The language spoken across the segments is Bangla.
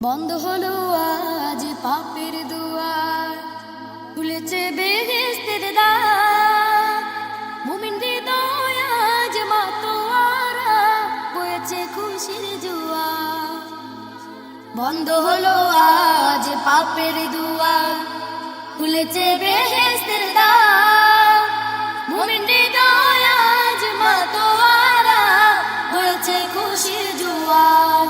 বন্ধ হলো আজ পাপের দুয়ার, খুলেছে বেহেশতের দ্বার। মুমিন হৃদয় আজ মাতোয়ারা, বয়েছে খুশির জোয়ার। বন্ধ হলো আজ পাপের দুয়ার, খুলেছে বেহেশতের দ্বার। মুমিন হৃদয় আজ মাতোয়ারা, বয়েছে খুশির জোয়ার।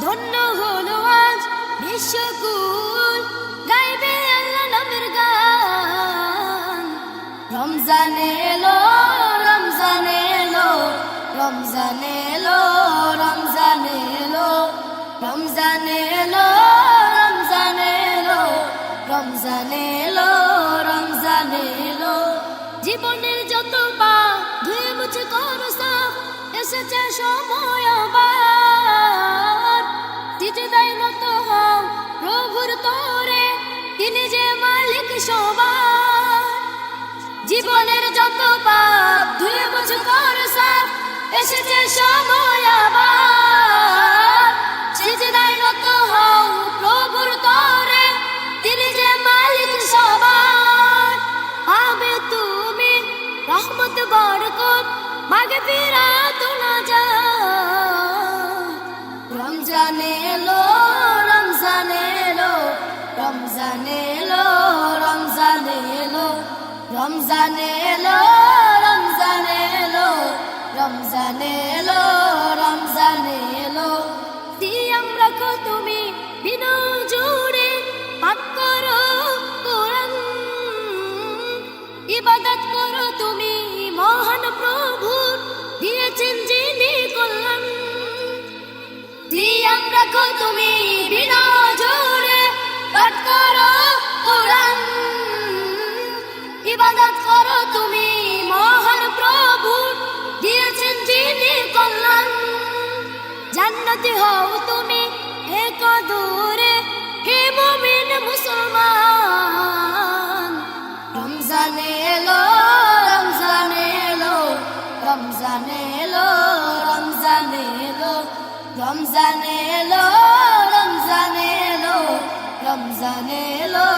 ধন্য হলো আজ বিশ্বকুল, গাইবে আল্লাহ নামের গান। রমজান এলো, রমজান এলো, রমজান এলো, রমজান এলো, রমজান এলো, রমজান এলো, রমজান এলো, রমজান এলো। জীবনের যত পাপ ধুয়ে মুছে করো সাফ, এসেছে সময় আবার। সিজদায় নত হও প্রভুর তরে, তিনি যে মালিক সবার। জীবনের যত পাপ ধুয়ে মুছে করো সাফ, এসেছে সময় আবার। সিজদায় নত হও প্রভুর তরে, তিনি যে মালিক সবার। পাবে তুমি রহমত বরকত, মাগফিরাত নাজাত। রমজান এলো, রমজান এলো, রমজান এলো, রমজান এলো, রমজান এলো, রমজান এলো, রমজান এলো, রমজান এলো। সিয়াম রাখো তুমি বিনা জুড়ে, পাঠ করো কোরআন, ইবাদত করো তুমি মহান প্রভুর, দিয়েছেন যিনি কল্যাণ। সিয়াম রাখো তুমি বিনা জোরে, পাঠ করো কোরআন, ইবাদত করো তুমি মহান প্রভুর, দিয়েছেন যিনি কল্যাণ। জান্নাতি হও তুমি হে কদরে, হে মুমিন মুসলমান। রমজান এলো, রমজান এলো, রমজান এলো, রমজান এলো, রমজান এলো, রমজান এলো, রমজান এলো।